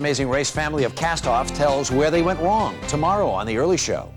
Amazing Race family of cast-offs tells where they went wrong tomorrow on The Early Show.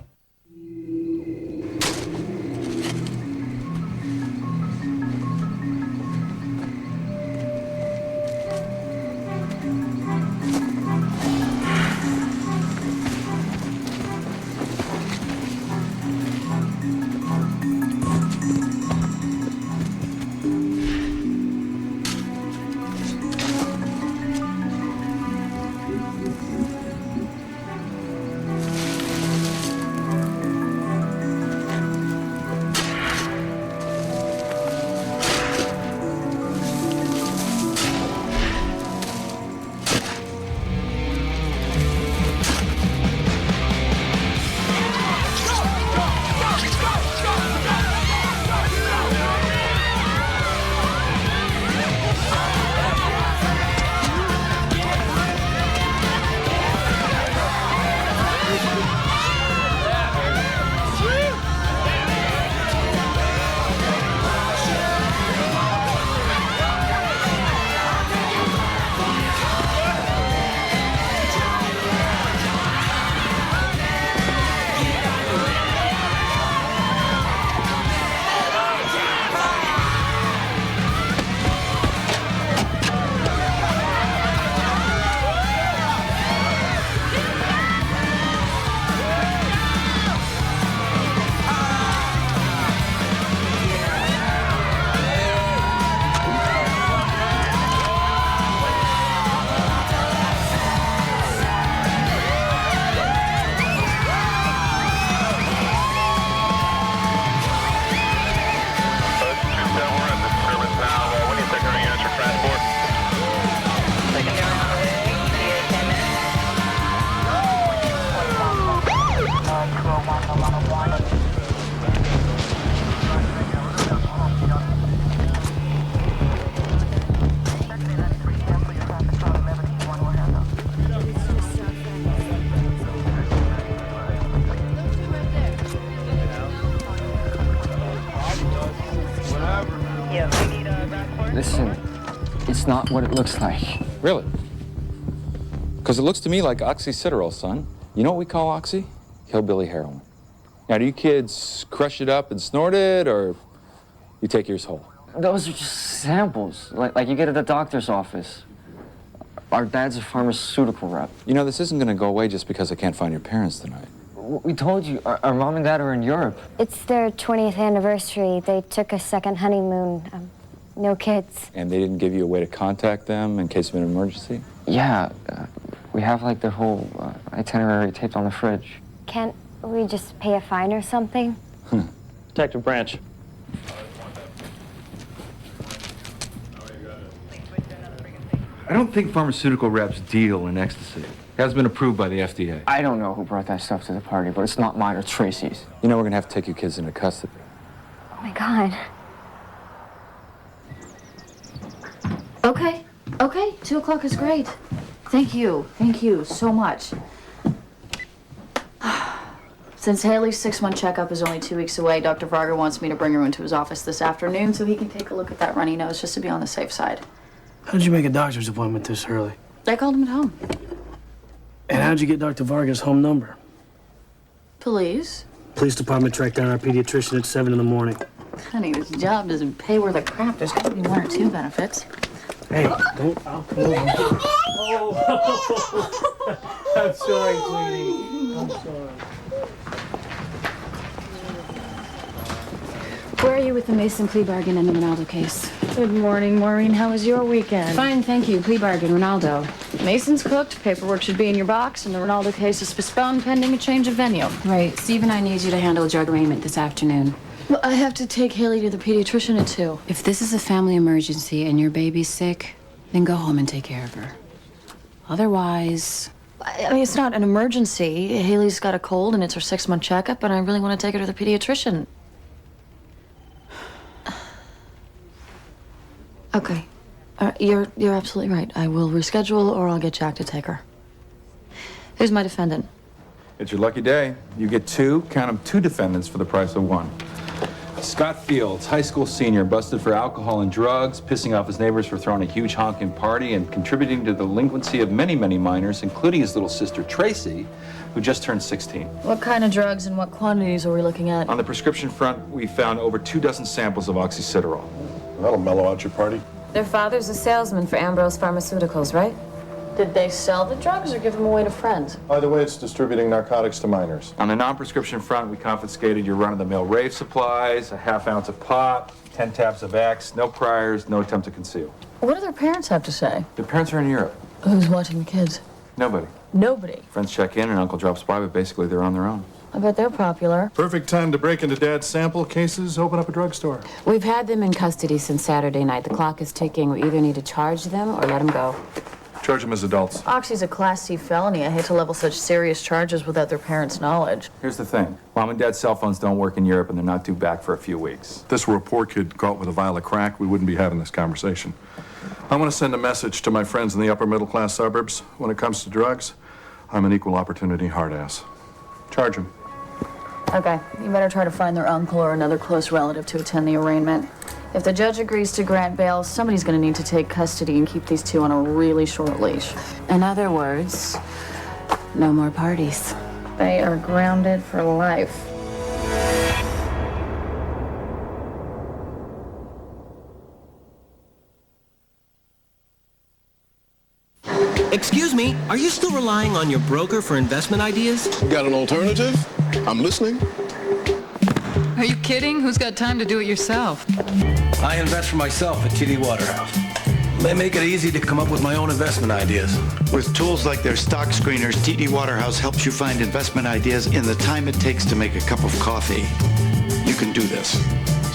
Listen, it's not what it looks like. Really? Because it looks to me like oxycitrol, son. You know what we call oxy? Hillbilly heroin. Now, do you kids crush it up and snort it, or you take yours whole? Those are just samples, like you get at the doctor's office. Our dad's a pharmaceutical rep. You know, this isn't going to go away just because I can't find your parents tonight. We told you, our mom and dad are in Europe. It's their 20th anniversary. They took a second honeymoon. No kids. And they didn't give you a way to contact them in case of an emergency? Yeah, we have like their whole itinerary taped on the fridge. Can't we just pay a fine or something? Detective Branch. I don't think pharmaceutical reps deal in ecstasy. It hasn't been approved by the FDA. I don't know who brought that stuff to the party, but it's not mine or Tracy's. You know, we're going to have to take your kids into custody. Oh my God. Okay, 2 o'clock is great. Thank you so much. Since Haley's 6-month checkup is only 2 weeks away, Dr. Varga wants me to bring her into his office this afternoon so he can take a look at that runny nose just to be on the safe side. How did you make a doctor's appointment this early? I called him at home. And how'd you get Dr. Varga's home number? Police? Police department tracked down our pediatrician at 7 in the morning. Honey, this job doesn't pay worth a crap. There's gotta be 1 or 2 benefits. Hey, don't. Oh. I'm sorry, sweetie. I'm sorry. Where are you with the Mason plea bargain and the Ronaldo case? Good morning, Maureen. How was your weekend? Fine, thank you. Plea bargain, Ronaldo. Mason's cooked, paperwork should be in your box, and the Ronaldo case is postponed pending a change of venue. Right. Steve and I need you to handle drug arraignment this afternoon. Well, I have to take Haley to the pediatrician at 2. If this is a family emergency and your baby's sick, then go home and take care of her. Otherwise... I mean, it's not an emergency. Haley's got a cold, and it's her 6-month checkup, and I really want to take her to the pediatrician. Okay. You're absolutely right. I will reschedule, or I'll get Jack to take her. Here's my defendant. It's your lucky day. You get 2, count them, 2 defendants for the price of 1. Scott Fields, high school senior, busted for alcohol and drugs, pissing off his neighbors for throwing a huge honking party, and contributing to the delinquency of many, many minors, including his little sister Tracy, who just turned 16. What kind of drugs and what quantities are we looking at? On the prescription front, we found over 24 samples of oxycitrol. That'll mellow out your party. Their father's a salesman for Ambrose Pharmaceuticals, right? Did they sell the drugs or give them away to friends? Either way, it's distributing narcotics to minors. On the non-prescription front, we confiscated your run-of-the-mill rave supplies, a ½ ounce of pot, 10 tabs of X, no priors, no attempt to conceal. What do their parents have to say? Their parents are in Europe. Who's watching the kids? Nobody. Nobody. Friends check in and Uncle drops by, but basically they're on their own. I bet they're popular. Perfect time to break into Dad's sample cases, open up a drugstore. We've had them in custody since Saturday night. The clock is ticking. We either need to charge them or let them go. Charge them as adults. Oxy's a Class C felony. I hate to level such serious charges without their parents' knowledge. Here's the thing. Mom and Dad's cell phones don't work in Europe, and they're not due back for a few weeks. If this were a poor kid caught with a vial of crack, we wouldn't be having this conversation. I want to send a message to my friends in the upper middle class suburbs. When it comes to drugs, I'm an equal opportunity hard ass. Charge them. Okay, you better try to find their uncle or another close relative to attend the arraignment. If the judge agrees to grant bail, somebody's going to need to take custody and keep these two on a really short leash. In other words, no more parties. They are grounded for life. Excuse me, are you still relying on your broker for investment ideas? Got an alternative? I'm listening. Are you kidding? Who's got time to do it yourself? I invest for myself at TD Waterhouse. They make it easy to come up with my own investment ideas. With tools like their stock screeners, TD Waterhouse helps you find investment ideas in the time it takes to make a cup of coffee. You can do this.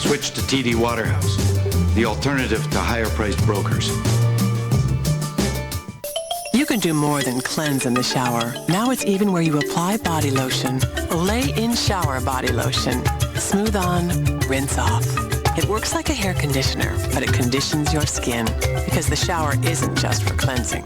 Switch to TD Waterhouse, the alternative to higher-priced brokers. You can do more than cleanse in the shower. Now it's even where you apply body lotion. Lay-in shower body lotion. Smooth on, rinse off. It works like a hair conditioner, but it conditions your skin because the shower isn't just for cleansing.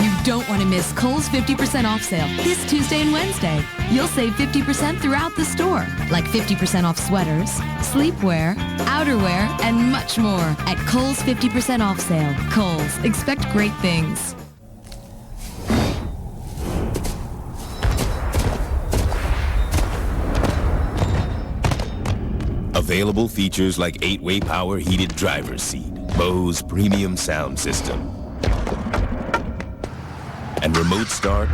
You don't want to miss Kohl's 50% off sale this Tuesday and Wednesday. You'll save 50% throughout the store, like 50% off sweaters, sleepwear, outerwear, and much more at Kohl's 50% off sale. Kohl's, expect great things. Available features like 8-way power heated driver's seat, Bose premium sound system, and remote start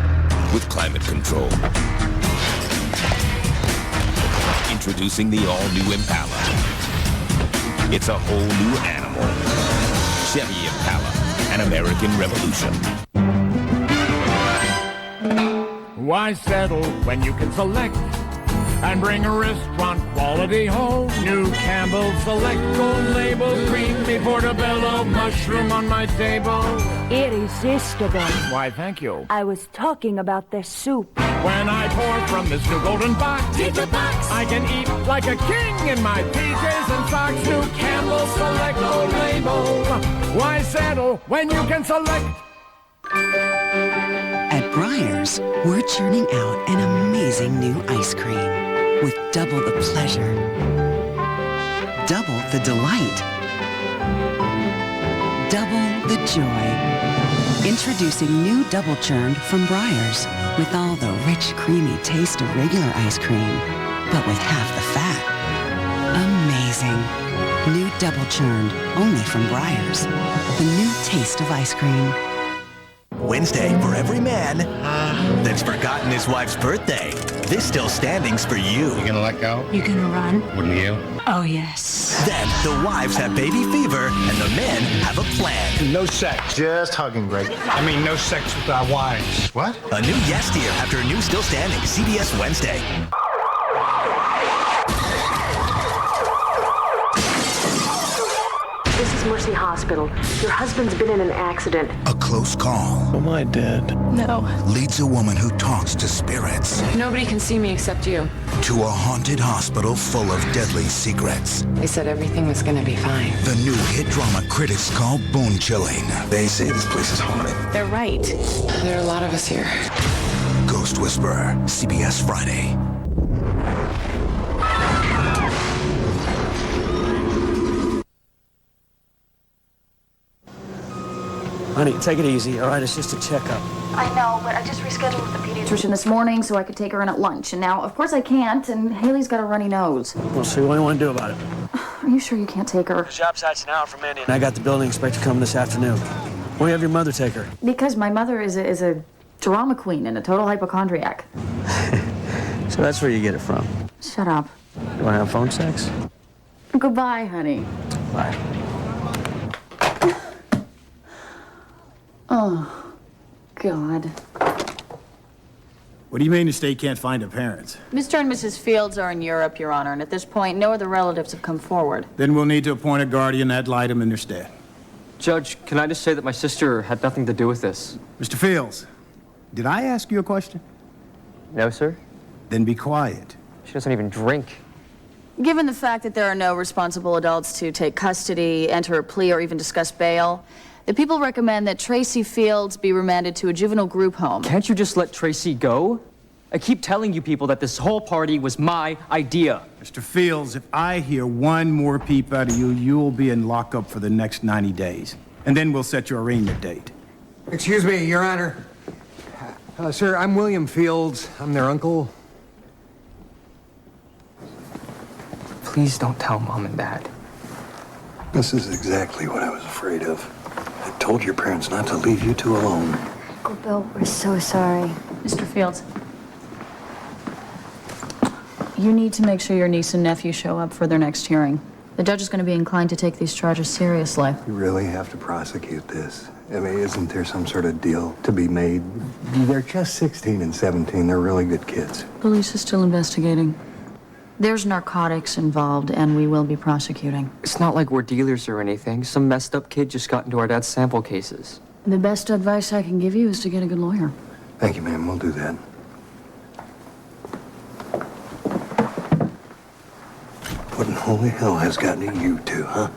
with climate control. Introducing the all-new Impala. It's a whole new animal. Chevy Impala, an American revolution. Why settle when you can select and bring a restaurant quality home? New Campbell's Select Gold Label Creamy Portobello Mushroom on my table. Irresistible. Why, thank you. I was talking about the soup. When I pour from this new golden box, I can eat like a king in my PJs and socks. New Campbell's Select Gold Label. Why settle when you can select? At Breyers, we're churning out an amazing new ice cream with double the pleasure, double the delight, double the joy. Introducing new Double Churned from Breyers with all the rich, creamy taste of regular ice cream, but with half the fat. Amazing. New Double Churned, only from Breyers. The new taste of ice cream. Wednesday for every man that's forgotten his wife's birthday. This still standing's for you. You gonna let go? You gonna run? Wouldn't you? Oh, yes. Then the wives have baby fever and the men have a plan. No sex. Just hugging, Greg. I mean, no sex with our wives. What? A new yes dear after a new still standing. CBS Wednesday. This is Mercy Hospital. Your husband's been in an accident. A close call. Am I dead? No. Leads a woman who talks to spirits. Nobody can see me except you. To a haunted hospital full of deadly secrets. They said everything was gonna be fine. The new hit drama critics call bone chilling. They say this place is haunted. They're right. There are a lot of us here. Ghost Whisperer, CBS Friday. Honey, take it easy, all right? It's just a checkup. I know, but I just rescheduled with the pediatrician this morning so I could take her in at lunch. And now, of course, I can't, and Haley's got a runny nose. We'll see what you want to do about it. Are you sure you can't take her? The job site's an hour from Indy, and I got the building inspector coming this afternoon. Why don't you have your mother take her? Because my mother is a drama queen and a total hypochondriac. So that's where you get it from. Shut up. You want to have phone sex? Goodbye, honey. Bye. Oh, God. What do you mean the state can't find her parents? Mr. and Mrs. Fields are in Europe, Your Honor, and at this point, no other relatives have come forwad. Then we'll need to appoint a guardian ad litem in their stead. Judge, can I just say that my sister had nothing to do with this? Mr. Fields, did I ask you a question? No, sir. Then be quiet. She doesn't even drink. Given the fact that there are no responsible adults to take custody, enter a plea, or even discuss bail, the people recommend that Tracy Fields be remanded to a juvenile group home. Can't you just let Tracy go? I keep telling you people that this whole party was my idea. Mr. Fields, if I hear one more peep out of you, you'll be in lockup for the next 90 days. And then we'll set your arraignment date. Excuse me, Your Honor. Sir, I'm William Fields. I'm their uncle. Please don't tell Mom and Dad. This is exactly what I was afraid of. I told your parents not to leave you two alone. Uncle Bill, we're so sorry. Mr. Fields, you need to make sure your niece and nephew show up for their next hearing. The judge is going to be inclined to take these charges seriously. You really have to prosecute this. I mean, isn't there some sort of deal to be made? They're just 16 and 17. They're really good kids. Police is still investigating. There's narcotics involved, and we will be prosecuting. It's not like we're dealers or anything. Some messed up kid just got into our dad's sample cases. The best advice I can give you is to get a good lawyer. Thank you, ma'am. We'll do that. What in holy hell has gotten to you two, huh?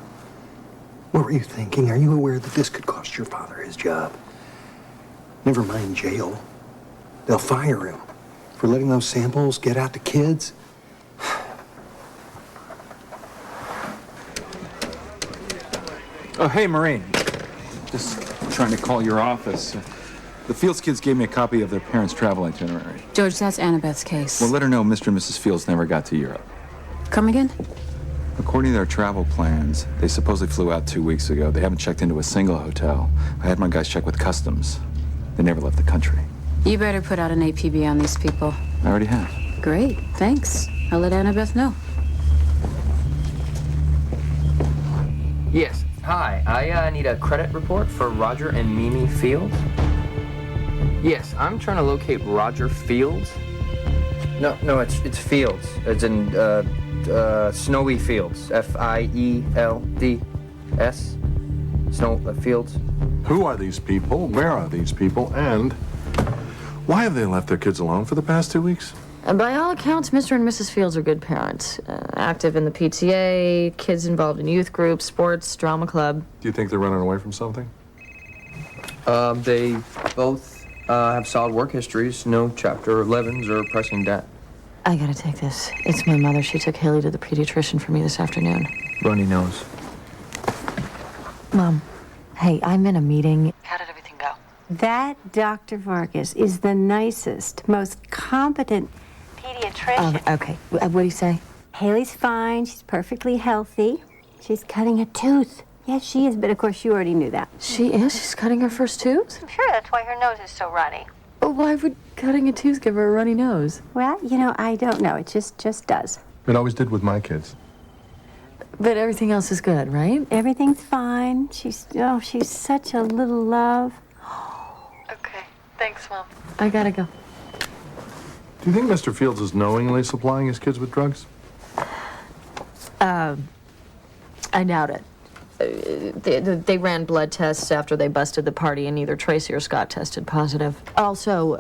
What were you thinking? Are you aware that this could cost your father his job? Never mind jail. They'll fire him for letting those samples get out to kids. Oh, hey, Maureen. Just trying to call your office. The Fields kids gave me a copy of their parents' travel itinerary. George, that's Annabeth's case. Well, let her know Mr. and Mrs. Fields never got to Europe. Come again? According to their travel plans, they supposedly flew out 2 weeks ago. They haven't checked into a single hotel. I had my guys check with customs. They never left the country. You better put out an APB on these people. I already have. Great, thanks. I'll let Annabeth know. Yes. Hi, I need a credit report for Roger and Mimi Fields. Yes, I'm trying to locate Roger Fields. No, it's Fields. It's in Snowy Fields. Fields. Snow Fields. Who are these people? Where are these people? And why have they left their kids alone for the past 2 weeks? By all accounts, Mr. and Mrs. Fields are good parents. Active in the PTA, kids involved in youth groups, sports, drama club. Do you think they're running away from something? They both have solid work histories, no Chapter 11s or pressing debt. I gotta take this. It's my mother. She took Haley to the pediatrician for me this afternoon. Runny nose. Mom, hey, I'm in a meeting. How did everything go? That Dr. Vargas is the nicest, most competent pediatrician. Oh, okay. What do you say? Haley's fine. She's perfectly healthy. She's cutting a tooth. Yes, she is, but of course you already knew that. She is? She's cutting her first tooth? I'm sure that's why her nose is so runny. Oh, why would cutting a tooth give her a runny nose? Well, you know, I don't know. It just does. It always did with my kids. But everything else is good, right? Everything's fine. She's such a little love. Okay. Thanks, Mom. I gotta go. Do you think Mr. Fields is knowingly supplying his kids with drugs? I doubt it. They ran blood tests after they busted the party, and neither Tracy or Scott tested positive. Also,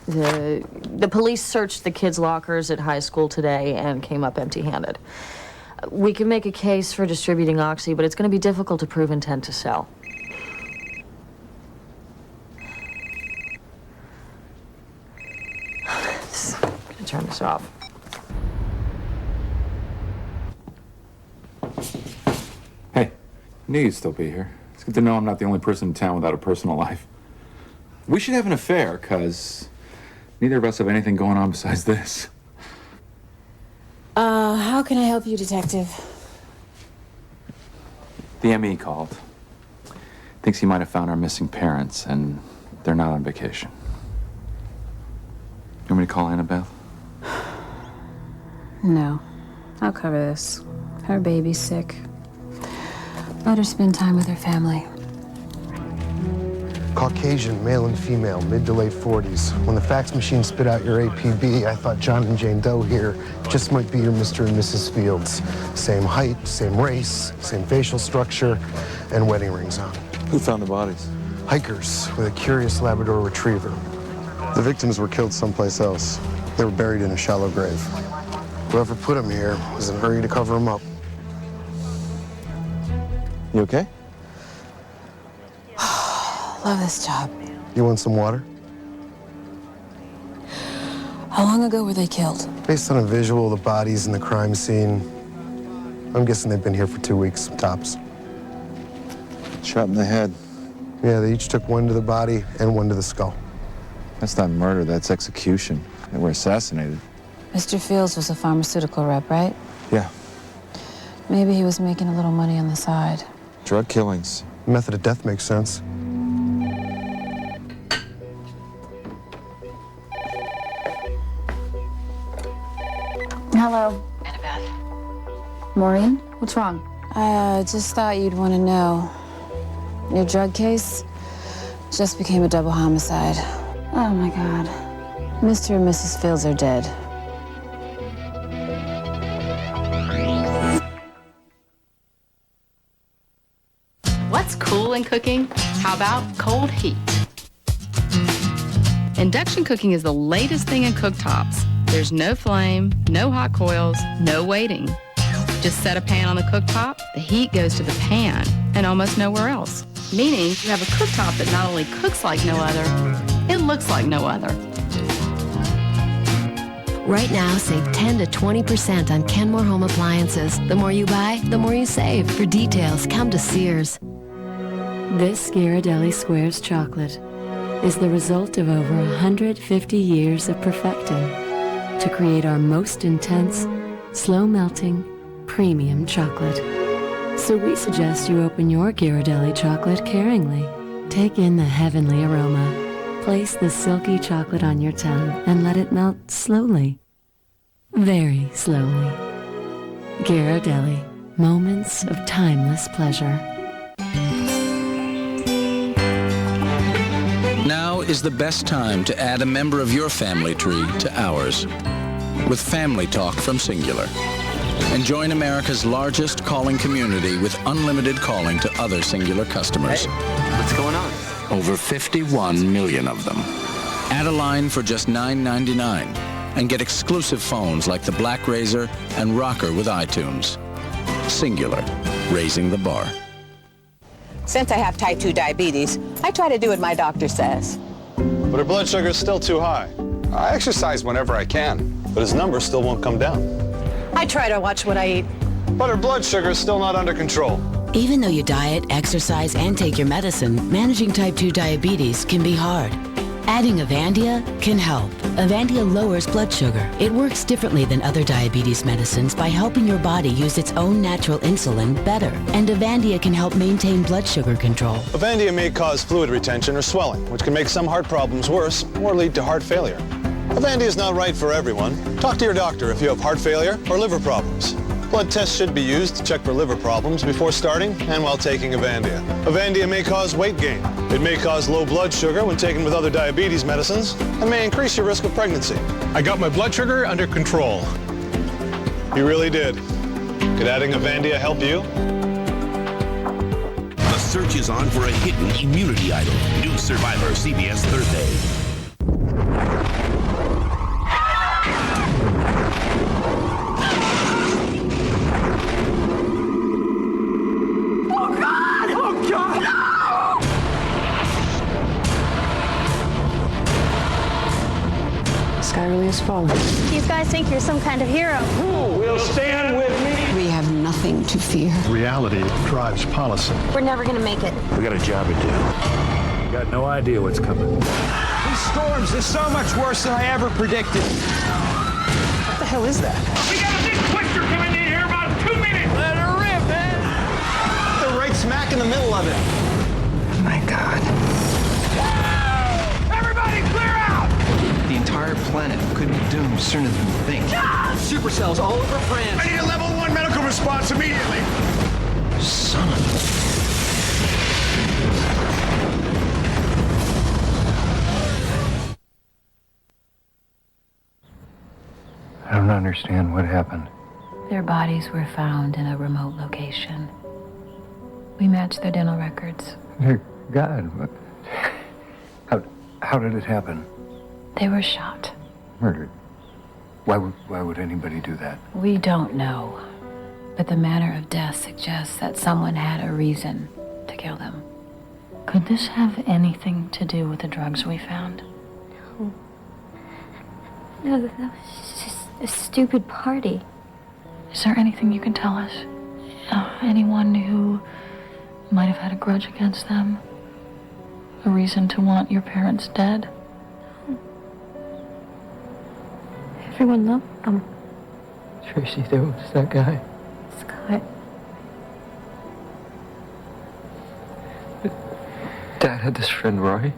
the police searched the kids' lockers at high school today and came up empty-handed. We can make a case for distributing Oxy, but it's going to be difficult to prove intent to sell. I'm going to turn this off. Hey, knew you'd still be here. It's good to know I'm not the only person in town without a personal life. We should have an affair, because neither of us have anything going on besides this. How can I help you, Detective? The ME called. Thinks he might have found our missing parents, and they're not on vacation. You want me to call Annabeth? No. I'll cover this. Her baby's sick. Let her spend time with her family. Caucasian, male and female, mid to late 40s. When the fax machine spit out your APB, I thought John and Jane Doe here just might be your Mr. and Mrs. Fields. Same height, same race, same facial structure, and wedding rings on. Who found the bodies? Hikers with a curious Labrador retriever. The victims were killed someplace else. They were buried in a shallow grave. Whoever put them here was in a hurry to cover them up. You okay? Love this job. You want some water? How long ago were they killed? Based on a visual of the bodies in the crime scene, I'm guessing they've been here for 2 weeks, tops. Shot in the head. Yeah, they each took one to the body and one to the skull. That's not murder, that's execution. They were assassinated. Mr. Fields was a pharmaceutical rep, right? Yeah. Maybe he was making a little money on the side. Drug killings. Method of death makes sense. Hello. Annabeth. Maureen? What's wrong? I just thought you'd want to know. Your drug case just became a double homicide. Oh, my God. Mr. and Mrs. Fields are dead. What's cool in cooking? How about cold heat? Induction cooking is the latest thing in cooktops. There's no flame, no hot coils, no waiting. Just set a pan on the cooktop, the heat goes to the pan and almost nowhere else. Meaning you have a cooktop that not only cooks like no other, it looks like no other. Right now, save 10 to 20% on Kenmore home appliances. The more you buy, the more you save. For details, come to Sears. This Ghirardelli Squares chocolate is the result of over 150 years of perfecting to create our most intense, slow-melting, premium chocolate. So we suggest you open your Ghirardelli chocolate caringly. Take in the heavenly aroma. Place the silky chocolate on your tongue and let it melt slowly. Very slowly. Ghirardelli, moments of timeless pleasure. Now is the best time to add a member of your family tree to ours with Family Talk from Singular. And join America's largest calling community with unlimited calling to other Singular customers. Hey, what's going on? Over 51 million of them. Add a line for just $9.99 and get exclusive phones like the Black Razor and Rocker with iTunes. Singular, raising the bar. Since I have type 2 diabetes, I try to do what my doctor says. But her blood sugar is still too high. I exercise whenever I can, but his number still won't come down. I try to watch what I eat. But her blood sugar is still not under control. Even though you diet, exercise, and take your medicine, managing type 2 diabetes can be hard. Adding Avandia can help. Avandia lowers blood sugar. It works differently than other diabetes medicines by helping your body use its own natural insulin better. And Avandia can help maintain blood sugar control. Avandia may cause fluid retention or swelling, which can make some heart problems worse or lead to heart failure. Avandia is not right for everyone. Talk to your doctor if you have heart failure or liver problems. Blood tests should be used to check for liver problems before starting and while taking Avandia. Avandia may cause weight gain. It may cause low blood sugar when taken with other diabetes medicines and may increase your risk of pregnancy. I got my blood sugar under control. You really did. Could adding Avandia help you? The search is on for a hidden immunity idol. New Survivor, CBS Thursday. sky really is falling. These guys think you're some kind of hero. Who will stand with me? We have nothing to fear. Reality drives policy. We're never gonna make it. We got a job to do. Got no idea what's coming. These storms are so much worse than I ever predicted. What the hell is that? We got a big twister coming in here about 2 minutes. Let her rip, man. They're right smack in the middle of it. My God. Everybody clear out! The entire planet could be doomed sooner than you think. Supercells all over France. I need a level 1 medical response immediately. Son of a... I don't understand what happened. Their bodies were found in a remote location. We matched their dental records. Dear God, what? How did it happen? They were shot. Murdered. Why would anybody do that? We don't know, but the manner of death suggests that someone had a reason to kill them. Could this have anything to do with the drugs we found? No, that was just a stupid party. Is there anything you can tell us? Anyone who might have had a grudge against them? A reason to want your parents dead? Everyone loved them. Tracy, there was that guy. Scott. Dad had this friend, Roy.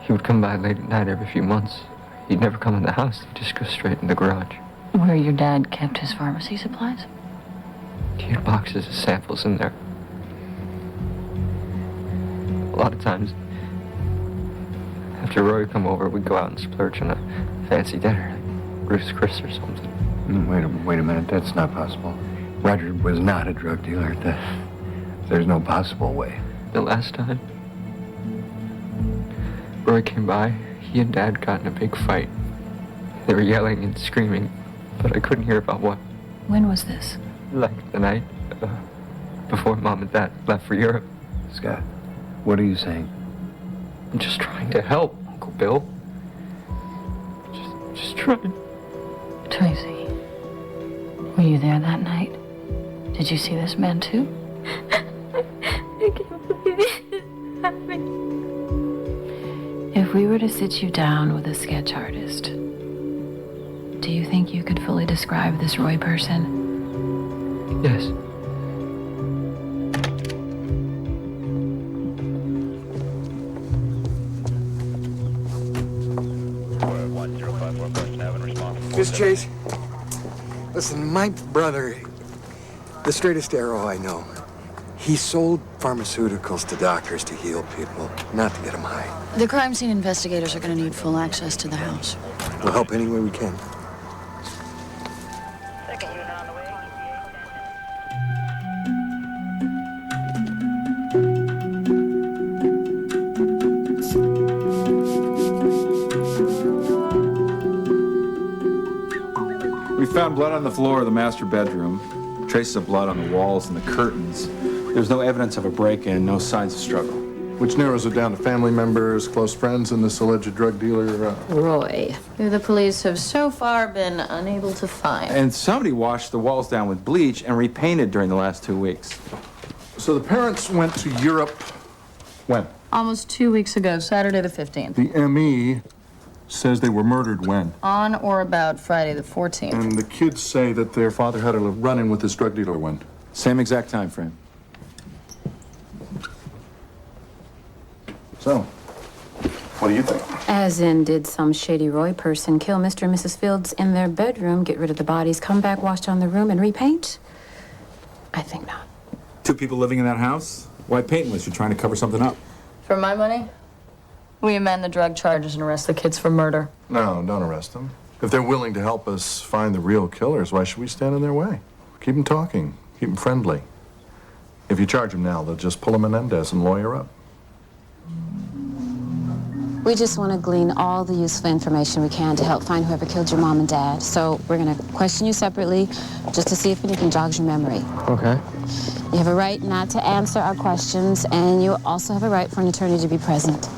He would come by late at night every few months. He'd never come in the house. He'd just go straight in the garage. Where your dad kept his pharmacy supplies? He had boxes of samples in there. A lot of times, after Roy would come over, we'd go out and splurge on a fancy dinner, like Ruth's Chris or something. Wait a minute, that's not possible. Roger was not a drug dealer. There's no possible way. The last time Roy came by, he and Dad got in a big fight. They were yelling and screaming, but I couldn't hear about what. When was this? Like the night before Mom and Dad left for Europe. Scott, what are you saying? I'm just trying to help, Uncle Bill. Just trying. Tracy, were you there that night? Did you see this man too? I can't believe this is happening. If we were to sit you down with a sketch artist, do you think you could fully describe this Roy person? Yes. Miss Chase, listen, my brother, the straightest arrow I know, he sold pharmaceuticals to doctors to heal people, not to get them high. The crime scene investigators are going to need full access to the house. We'll help any way we can. We found blood on the floor of the master bedroom, traces of blood on the walls and the curtains. There's no evidence of a break-in, no signs of struggle. Which narrows it down to family members, close friends, and this alleged drug dealer, Roy, who the police have so far been unable to find. And somebody washed the walls down with bleach and repainted during the last 2 weeks. So the parents went to Europe when? Almost 2 weeks ago, Saturday the 15th. The ME says they were murdered when? On or about Friday the 14th. And the kids say that their father had a run-in with this drug dealer when? Same exact time frame. So, what do you think? As in, did some shady Roy person kill Mr. and Mrs. Fields in their bedroom, get rid of the bodies, come back, wash down the room, and repaint? I think not. 2 people living in that house? Why paint unless you're trying to cover something up? For my money, we amend the drug charges and arrest the kids for murder. No, don't arrest them. If they're willing to help us find the real killers, why should we stand in their way? Keep them talking. Keep them friendly. If you charge them now, they'll just pull a Menendez and lawyer up. We just want to glean all the useful information we can to help find whoever killed your mom and dad. So we're going to question you separately just to see if anything jogs your memory. Okay. You have a right not to answer our questions, and you also have a right for an attorney to be present.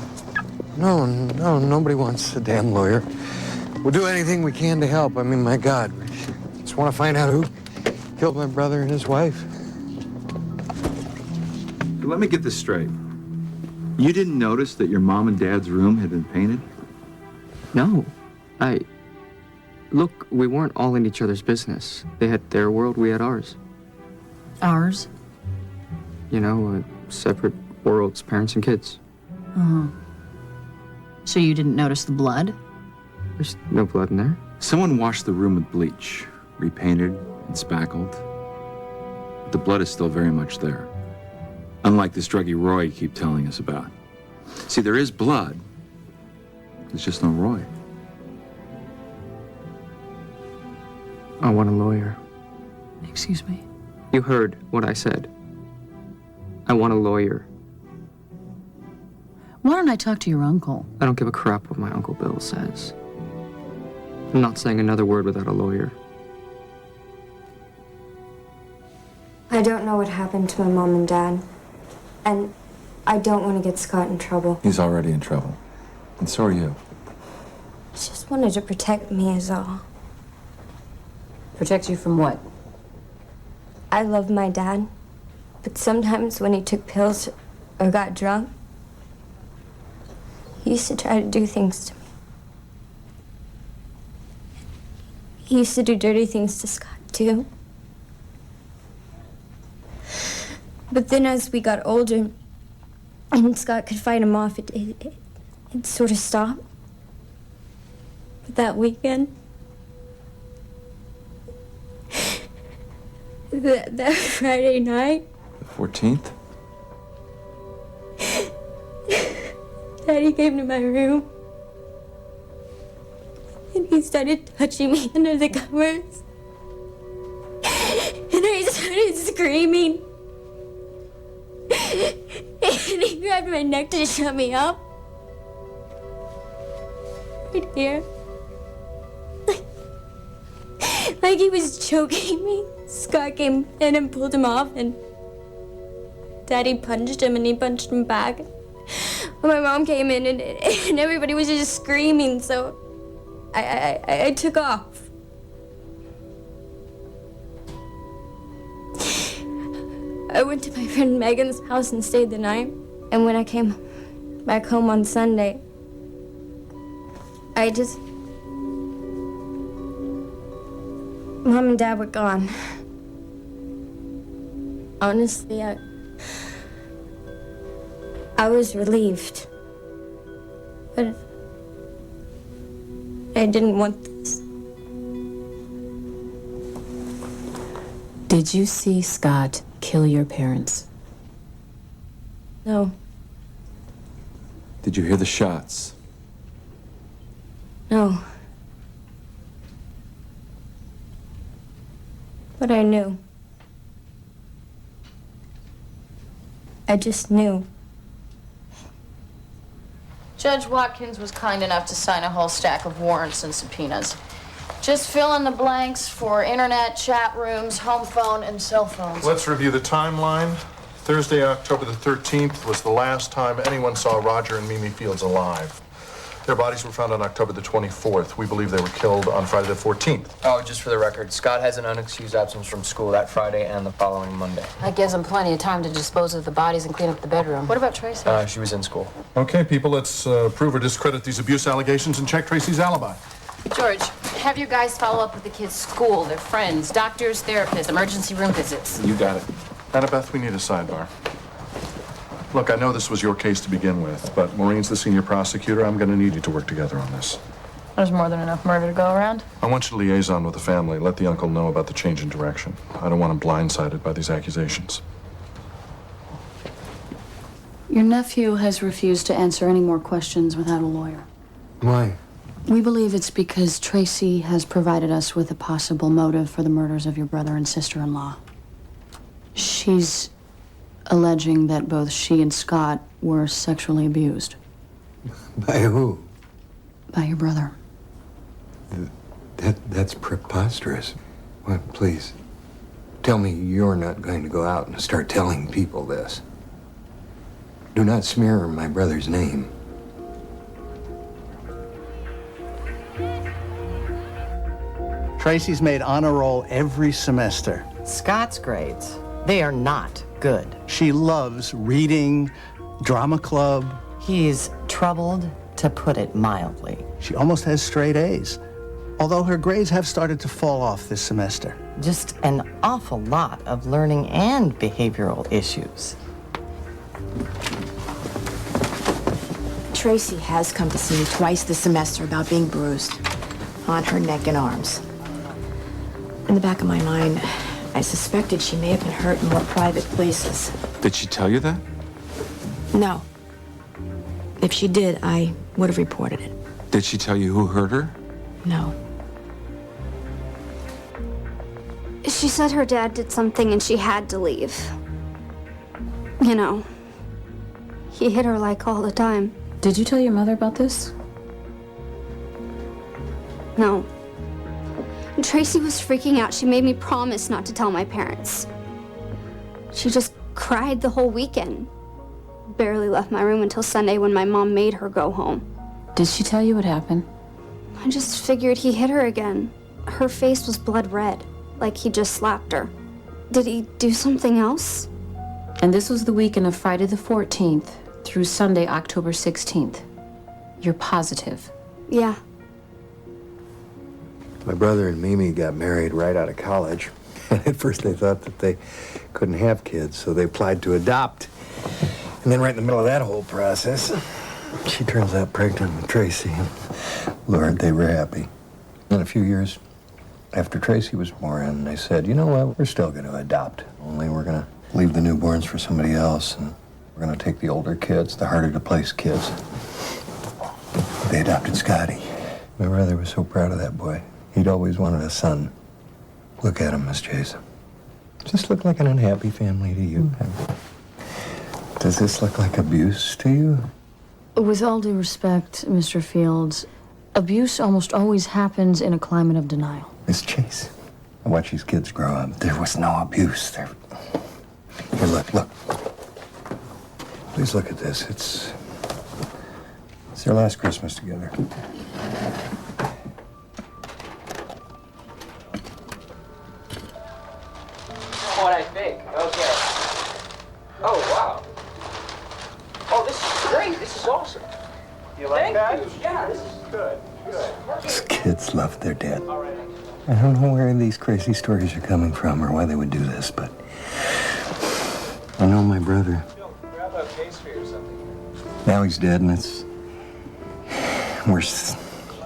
No, nobody wants a damn lawyer. We'll do anything we can to help. I mean, my God, we just want to find out who killed my brother and his wife. Let me get this straight. You didn't notice that your mom and dad's room had been painted? No. Look, we weren't all in each other's business. They had their world, we had ours. Ours? You know, separate worlds, parents and kids. Uh-huh. So you didn't notice the blood? There's no blood in there. Someone washed the room with bleach, repainted and spackled. But the blood is still very much there. Unlike this druggie Roy you keep telling us about. See, there is blood. There's just no Roy. I want a lawyer. Excuse me? You heard what I said. I want a lawyer. Why don't I talk to your uncle? I don't give a crap what my Uncle Bill says. I'm not saying another word without a lawyer. I don't know what happened to my mom and dad. And I don't want to get Scott in trouble. He's already in trouble. And so are you. I just wanted to protect me is all. Protect you from what? I love my dad. But sometimes when he took pills or got drunk, he used to try to do things to me. He used to do dirty things to Scott, too. But then as we got older, and Scott could fight him off, it sort of stopped. But that weekend, that Friday night, The 14th? Daddy came to my room. And he started touching me under the covers. And I started screaming. And he grabbed my neck to shut me up. Right here. Like he was choking me. Scott came in and pulled him off, and Daddy punched him, and he punched him back. My mom came in, and everybody was just screaming, so I took off. I went to my friend Megan's house and stayed the night. And when I came back home on Sunday, Mom and Dad were gone. Honestly, I was relieved. But I didn't want this. Did you see Scott kill your parents? No. Did you hear the shots? No. But I knew. I just knew. Judge Watkins was kind enough to sign a whole stack of warrants and subpoenas. Just fill in the blanks for internet, chat rooms, home phone, and cell phones. Let's review the timeline. Thursday, October the 13th was the last time anyone saw Roger and Mimi Fields alive. Their bodies were found on October the 24th. We believe they were killed on Friday the 14th. Oh, just for the record, Scott has an unexcused absence from school that Friday and the following Monday. That gives them plenty of time to dispose of the bodies and clean up the bedroom. What about Tracy? She was in school. Okay, people, let's prove or discredit these abuse allegations and check Tracy's alibi. George, have your guys follow up with the kids' school, their friends, doctors, therapists, emergency room visits. You got it. Annabeth, we need a sidebar. Look, I know this was your case to begin with, but Maureen's the senior prosecutor. I'm going to need you to work together on this. There's more than enough murder to go around. I want you to liaison with the family. Let the uncle know about the change in direction. I don't want him blindsided by these accusations. Your nephew has refused to answer any more questions without a lawyer. Why? We believe it's because Tracy has provided us with a possible motive for the murders of your brother and sister-in-law. She's alleging that both she and Scott were sexually abused. By who? By your brother. That's preposterous. Well, please, tell me you're not going to go out and start telling people this. Do not smear my brother's name. Tracy's made honor roll every semester. Scott's grades, they are not good. She loves reading, drama club. He's troubled, to put it mildly. She almost has straight A's, although her grades have started to fall off this semester. Just an awful lot of learning and behavioral issues. Tracy has come to see me twice this semester about being bruised on her neck and arms. In the back of my mind, I suspected she may have been hurt in more private places. Did she tell you that? No. If she did, I would have reported it. Did she tell you who hurt her? No. She said her dad did something and she had to leave. You know, he hit her like all the time. Did you tell your mother about this? No. Tracy was freaking out. She made me promise not to tell my parents. She just cried the whole weekend. Barely left my room until Sunday when my mom made her go home. Did she tell you what happened? I just figured he hit her again. Her face was blood red, like he just slapped her. Did he do something else? And this was the weekend of Friday the 14th through Sunday, October 16th. You're positive? Yeah. My brother and Mimi got married right out of college. At first they thought that they couldn't have kids, so they applied to adopt. And then right in the middle of that whole process, she turns out pregnant with Tracy. Lord, they were happy. And a few years after Tracy was born, they said, you know what, we're still going to adopt. Only we're going to leave the newborns for somebody else, and we're going to take the older kids, the harder-to-place kids. They adopted Scotty. My brother was so proud of that boy. He'd always wanted a son. Look at him, Miss Jason. Just look like an unhappy family to you. Does this look like abuse to you? With all due respect, Mr. Fields, abuse almost always happens in a climate of denial. Miss Chase, I watch these kids grow up. There was no abuse. Here, look. Please look at this. It's their last Christmas together. What I think. Okay. Oh, wow. Oh, this is great. This is awesome. You like that? Yeah, this is good. These kids love their dad. I don't know where these crazy stories are coming from or why they would do this, but I know my brother. Grab a pastry or something. Now he's dead, and it's worse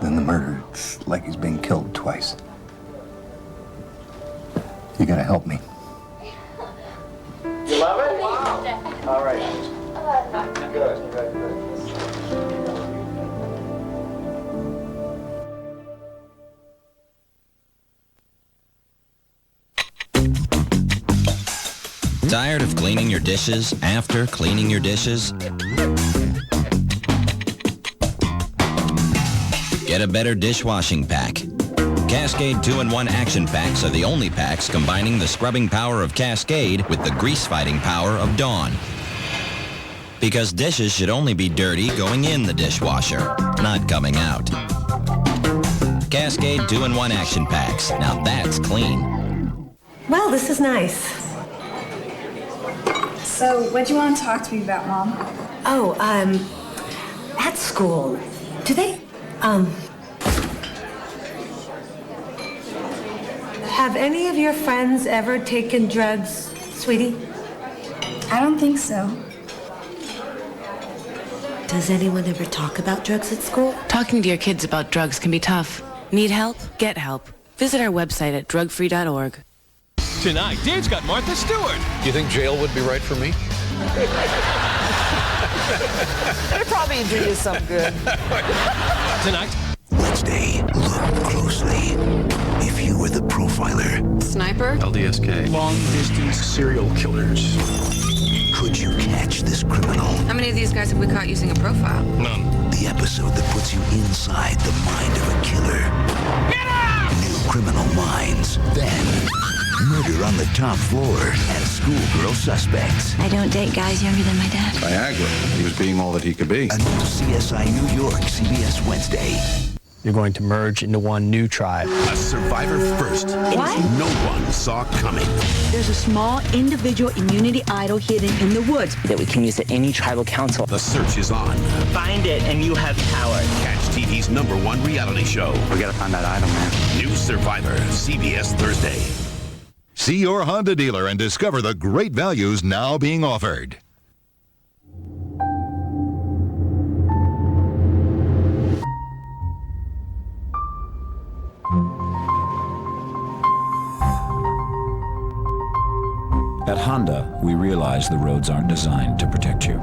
than the murder. It's like he's being killed twice. You gotta help me. You love it? Wow. All right. Good. Tired of cleaning your dishes after cleaning your dishes? Get a better dishwashing pack. Cascade 2-in-1 action packs are the only packs combining the scrubbing power of Cascade with the grease-fighting power of Dawn. Because dishes should only be dirty going in the dishwasher, not coming out. Cascade 2-in-1 action packs. Now that's clean. Well, this is nice. So, what do you want to talk to me about, Mom? Oh, at school, do they, have any of your friends ever taken drugs, sweetie? I don't think so. Does anyone ever talk about drugs at school? Talking to your kids about drugs can be tough. Need help? Get help. Visit our website at drugfree.org. Tonight, Dave's got Martha Stewart. Do you think jail would be right for me? It'd probably do you some good. Tonight. Wednesday, look closely. If you were the profiler. Sniper? LDSK. Long-distance serial killers. Could you catch this criminal? How many of these guys have we caught using a profile? None. The episode that puts you inside the mind of a killer. Get out! New Criminal Minds. Then, murder on the top floor and schoolgirl suspects. I don't date guys younger than my dad. Viagra. He was being all that he could be. A new CSI New York, CBS Wednesday. You're going to merge into one new tribe. A survivor first. What? No one saw coming. There's a small individual immunity idol hidden in the woods that we can use at any tribal council. The search is on. Find it and you have power. Catch TV's #1 reality show. We gotta find that idol, man. New Survivor, CBS Thursday. See your Honda dealer and discover the great values now being offered. At Honda, we realize the roads aren't designed to protect you.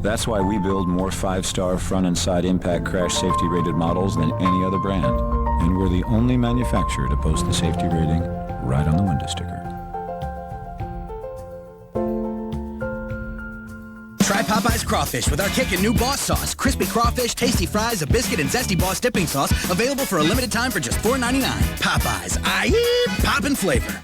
That's why we build more 5-star front and side impact crash safety rated models than any other brand. And we're the only manufacturer to post the safety rating right on the window sticker. Try Popeye's Crawfish with our kickin' new Boss Sauce. Crispy crawfish, tasty fries, a biscuit, and zesty Boss dipping sauce. Available for a limited time for just $4.99. Popeyes, poppin' flavor.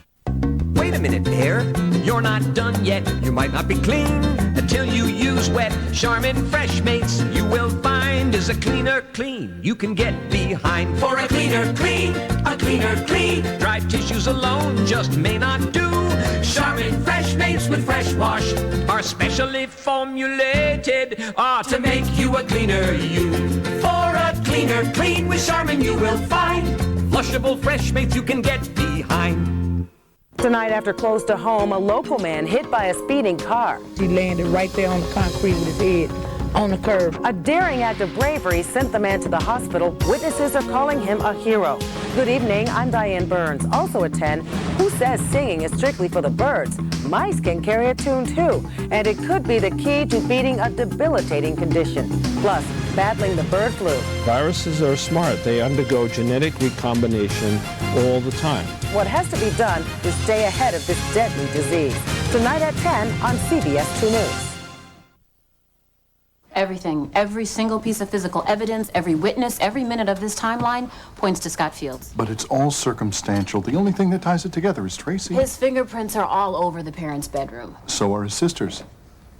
Wait a minute, Bear. You're not done yet. You might not be clean until you use wet Charmin Fresh Mates. You will find is a cleaner clean you can get behind. For a cleaner clean, a cleaner clean. Dry tissues alone just may not do. Charmin Fresh Mates with Fresh Wash are specially formulated to make you a cleaner you. For a cleaner clean with Charmin you will find flushable Fresh Mates you can get behind. Tonight, after close to home, a local man hit by a speeding car. He landed right there on the concrete with his head on the curb. A daring act of bravery sent the man to the hospital. Witnesses are calling him a hero. Good evening, I'm Diane Burns. Also at 10, who says singing is strictly for the birds? Mice can carry a tune too, and it could be the key to beating a debilitating condition. Plus, battling the bird flu. Viruses are smart. They undergo genetic recombination all the time. What has to be done is stay ahead of this deadly disease. Tonight at 10 on CBS 2 News. Everything, every single piece of physical evidence, every witness, every minute of this timeline points to Scott Fields. But it's all circumstantial. The only thing that ties it together is Tracy. His fingerprints are all over the parents' bedroom. So are his sisters.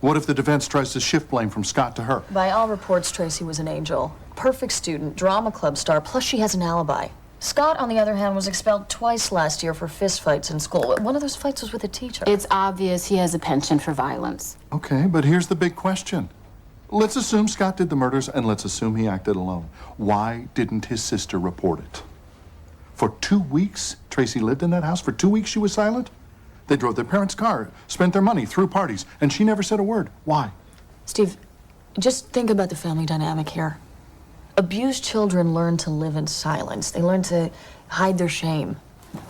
What if the defense tries to shift blame from Scott to her? By all reports, Tracy was an angel. Perfect student, drama club star, plus she has an alibi. Scott, on the other hand, was expelled twice last year for fistfights in school. One of those fights was with a teacher. It's obvious he has a penchant for violence. Okay, but here's the big question. Let's assume Scott did the murders, and let's assume he acted alone. Why didn't his sister report it? For 2 weeks, Tracy lived in that house. For 2 weeks, she was silent. They drove their parents' car, spent their money, threw parties, and she never said a word. Why? Steve, just think about the family dynamic here. Abused children learn to live in silence. They learn to hide their shame.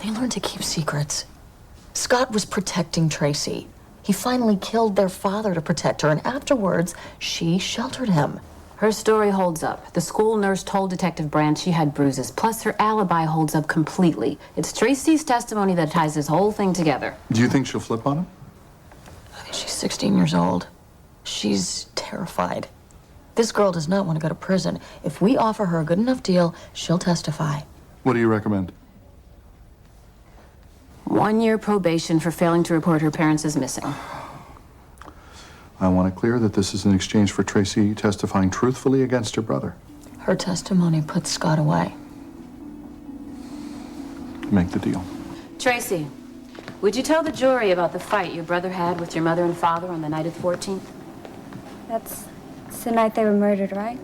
They learn to keep secrets. Scott was protecting Tracy. He finally killed their father to protect her, and afterwards, she sheltered him. Her story holds up. The school nurse told Detective Brandt she had bruises, plus her alibi holds up completely. It's Tracy's testimony that ties this whole thing together. Do you think she'll flip on him? She's 16 years old. She's terrified. This girl does not want to go to prison. If we offer her a good enough deal, she'll testify. What do you recommend? 1 year probation for failing to report her parents as missing. I want it clear that this is in exchange for Tracy testifying truthfully against her brother. Her testimony puts Scott away. Make the deal. Tracy, would you tell the jury about the fight your brother had with your mother and father on the night of the 14th? That's the night they were murdered, right?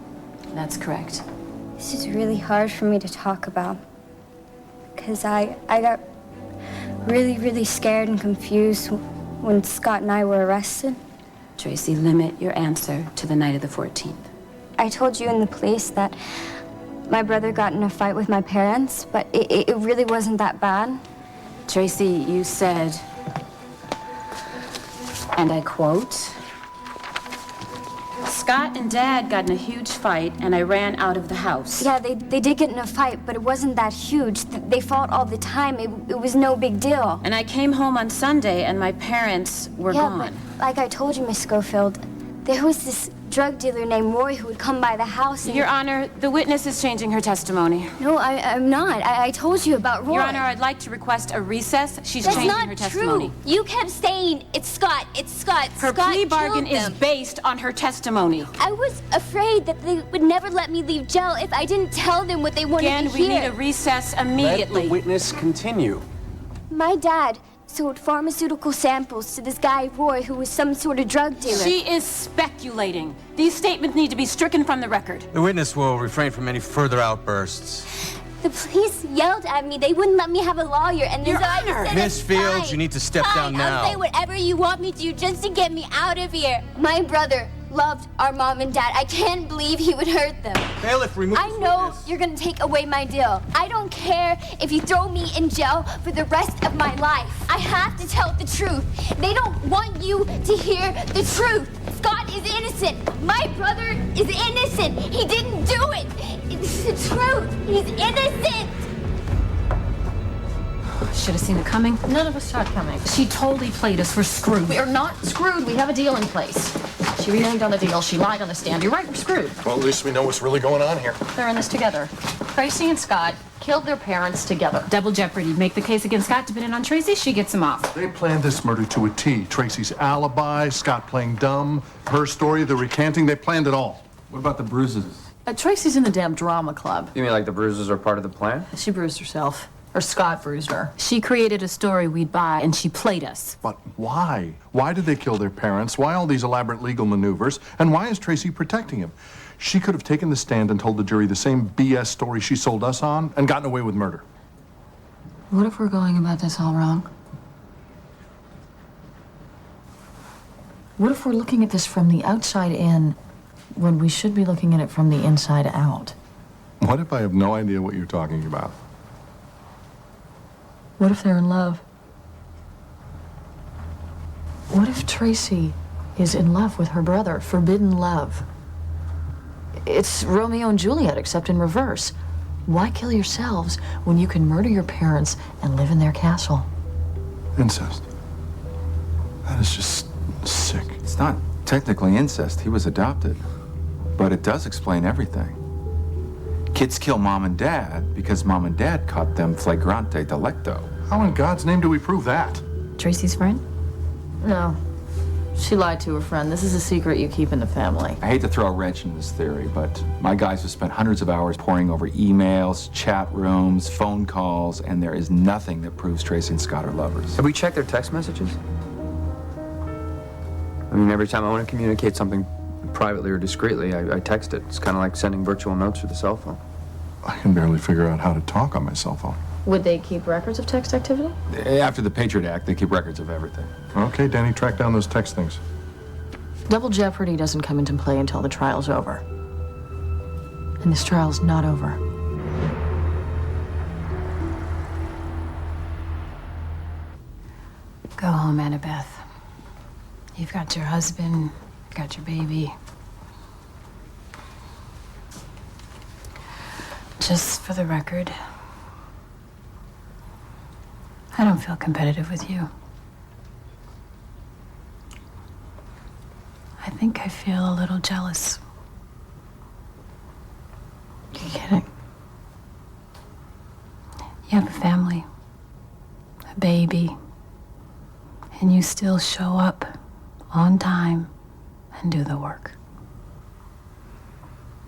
That's correct. This is really hard for me to talk about. Because I got really scared and confused when Scott and I were arrested. Tracy, limit your answer to the night of the 14th. I told you in the police that my brother got in a fight with my parents, but it really wasn't that bad. Tracy, you said, and I quote, Scott and Dad got in a huge fight, and I ran out of the house. Yeah, they did get in a fight, but it wasn't that huge. They fought all the time. It was no big deal. And I came home on Sunday, and my parents were gone. But like I told you, Miss Schofield, there was this drug dealer named Roy who would come by the house and... Your Honor, the witness is changing her testimony. No, I'm not. I told you about Roy. Your Honor, I'd like to request a recess. She's changing her testimony. That's not true. You kept saying, it's Scott, it's Scott. Her plea bargain is based on her testimony. I was afraid that they would never let me leave jail if I didn't tell them what they wanted to hear. Again, we need a recess immediately. Let the witness continue. My dad sold pharmaceutical samples to this guy, Roy, who was some sort of drug dealer. She is speculating. These statements need to be stricken from the record. The witness will refrain from any further outbursts. The police yelled at me. They wouldn't let me have a lawyer, and Your Honor! Miss Fields, you need to step down now. I'll say whatever you want me to just to get me out of here. My brother loved our mom and dad. I can't believe he would hurt them. Bailiff, remove I know you're gonna take away my deal. I don't care if you throw me in jail for the rest of my life. I have to tell the truth. They don't want you to hear the truth. Scott is innocent. My brother is innocent. He didn't do it. It's the truth. He's innocent. Should have seen it coming. None of us saw it coming. She totally played us. We're screwed. We are not screwed. We have a deal in place. She reneged on the deal. She lied on the stand. You're right, we're screwed. Well, at least we know what's really going on here. They're in this together. Tracy and Scott killed their parents together. Double jeopardy. Make the case against Scott, depending on Tracy, she gets him off. They planned this murder to a T. Tracy's alibi, Scott playing dumb, her story, the recanting, they planned it all. What about the bruises? Tracy's in the damn drama club. You mean like the bruises are part of the plan? She bruised herself. Or Scott bruised her. She created a story we'd buy, and she played us. But why? Why did they kill their parents? Why all these elaborate legal maneuvers? And why is Tracy protecting him? She could have taken the stand and told the jury the same BS story she sold us on and gotten away with murder. What if we're going about this all wrong? What if we're looking at this from the outside in when we should be looking at it from the inside out? What if I have no idea what you're talking about? What if they're in love? What if Tracy is in love with her brother? Forbidden love. It's Romeo and Juliet, except in reverse. Why kill yourselves when you can murder your parents and live in their castle? Incest. That is just sick. It's not technically incest. He was adopted. But it does explain everything. Kids kill mom and dad because mom and dad caught them flagrante delicto. How in God's name do we prove that? Tracy's friend? No. She lied to her friend. This is a secret you keep in the family. I hate to throw a wrench in this theory, but my guys have spent hundreds of hours poring over emails, chat rooms, phone calls, and there is nothing that proves Tracy and Scott are lovers. Have we checked their text messages? I mean, every time I want to communicate something privately or discreetly, I text it. It's kind of like sending virtual notes through the cell phone. I can barely figure out how to talk on my cell phone. Would they keep records of text activity? After the Patriot Act, they keep records of everything. Okay, Danny, track down those text things. Double jeopardy doesn't come into play until the trial's over. And this trial's not over. Go home, Annabeth. You've got your husband, got your baby. Just for the record, I don't feel competitive with you. I think I feel a little jealous. You're kidding. You have a family, a baby, and you still show up on time and do the work.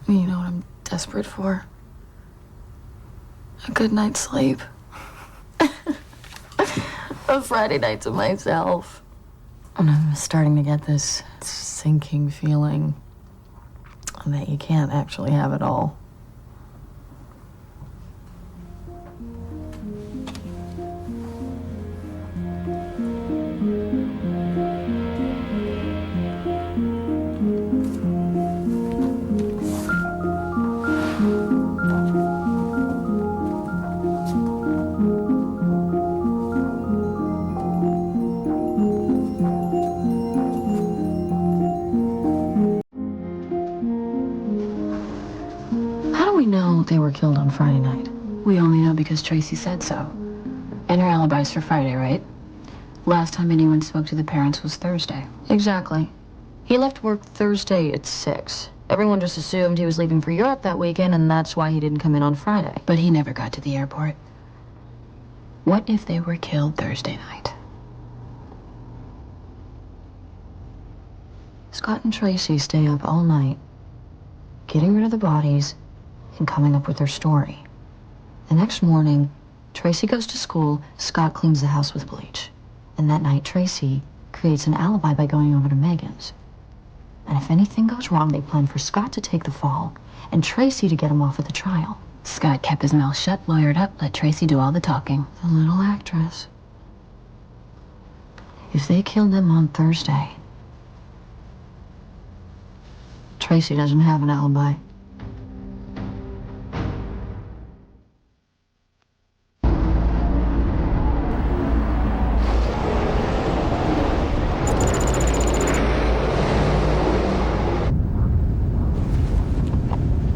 You know what I'm desperate for? A good night's sleep. A Friday night to myself. And I'm starting to get this sinking feeling that you can't actually have it all. They were killed on Friday night. We only know because Tracy said so. And her alibi's for Friday, right? Last time anyone spoke to the parents was Thursday. Exactly. He left work Thursday at 6. Everyone just assumed he was leaving for Europe that weekend, and that's why he didn't come in on Friday. But he never got to the airport. What if they were killed Thursday night? Scott and Tracy stay up all night, getting rid of the bodies and coming up with their story. The next morning, Tracy goes to school, Scott cleans the house with bleach. And that night, Tracy creates an alibi by going over to Megan's. And if anything goes wrong, they plan for Scott to take the fall and Tracy to get him off at the trial. Scott kept his mouth shut, lawyered up, let Tracy do all the talking. The little actress. If they killed them on Thursday, Tracy doesn't have an alibi.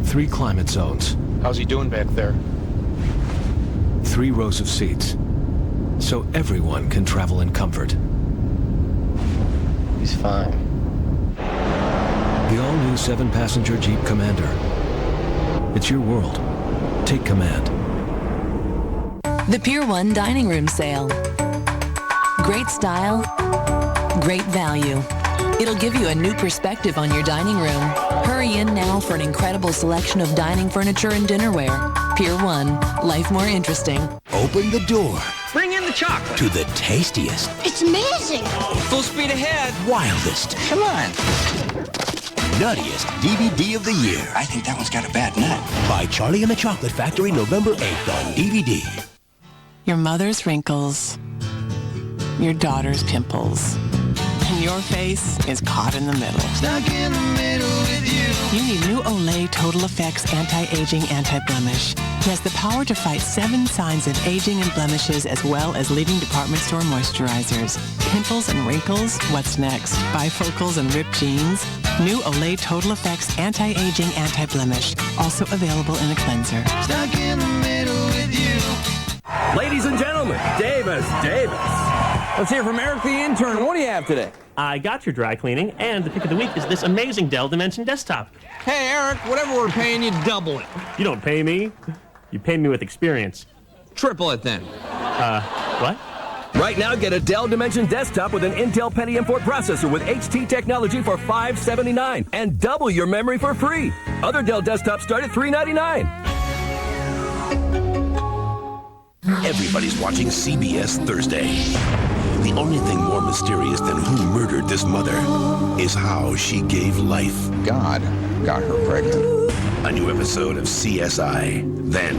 Three climate zones. How's he doing back there? 3 rows of seats. So everyone can travel in comfort. He's fine. The all-new 7-passenger Jeep Commander. It's your world. Take command. The Pier 1 Dining Room Sale. Great style, great value. It'll give you a new perspective on your dining room. Hurry in now for an incredible selection of dining furniture and dinnerware. Pier 1, life more interesting. Open the door Bring in the chocolate. to the tastiest, It's amazing. Full speed ahead. wildest, Come on. nuttiest DVD of the year. I think that one's got a bad nut. By Charlie and the Chocolate Factory, November 8th on DVD. Your mother's wrinkles, your daughter's pimples, and your face is caught in the middle. Stuck in the middle with you. You need new Olay Total Effects Anti-Aging Anti-Blemish. It has the power to fight 7 signs of aging and blemishes as well as leading department store moisturizers. Pimples and wrinkles? What's next? Bifocals and ripped jeans? New Olay Total Effects Anti-Aging Anti-Blemish. Also available in a cleanser. Stuck in the middle with you. Ladies and gentlemen, Davis. Let's hear from Eric the intern. What do you have today? I got your dry cleaning, and the pick of the week is this amazing Dell Dimension desktop. Hey, Eric, whatever we're paying you, double it. You don't pay me. You pay me with experience. Triple it then. What? Right now, get a Dell Dimension desktop with an Intel Pentium 4 processor with HT technology for $579 and double your memory for free. Other Dell desktops start at $399. Everybody's watching CBS Thursday. The only thing more mysterious than who murdered this mother is how she gave life. God got her pregnant. A new episode of CSI. Then,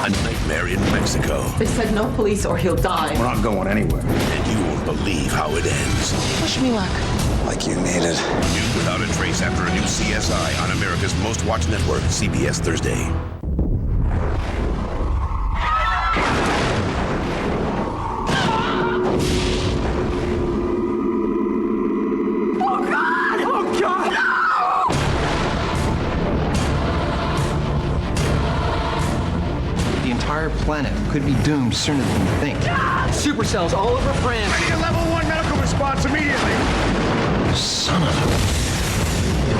a nightmare in Mexico. They said no police or he'll die. We're not going anywhere. And you won't believe how it ends. Wish me luck. Like you needed. New Without a Trace after a new CSI on America's most watched network, CBS Thursday. The entire planet could be doomed sooner than you think. Supercells all over France. I need a level 1 medical response immediately. Son of a...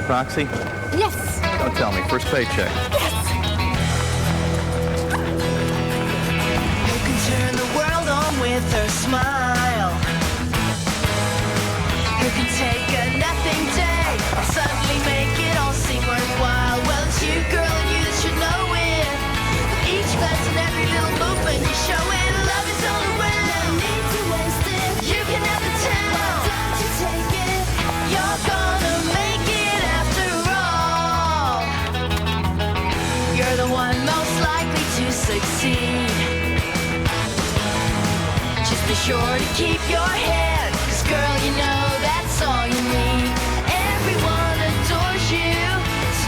Roxy, Yes. don't tell me. First paycheck. You can turn the world on with her smile. You can take a nothing day and suddenly make it all seem worthwhile. Well, it's you, girl, and you that should know it. With each glance and every little movement you show it. Love is all around. No need to waste it. You can have the town. Don't you take it. You're gonna make it after all. You're the one most likely to succeed. Just be sure to keep your head, 'cause girl, you know that's all you need. Everyone adores you,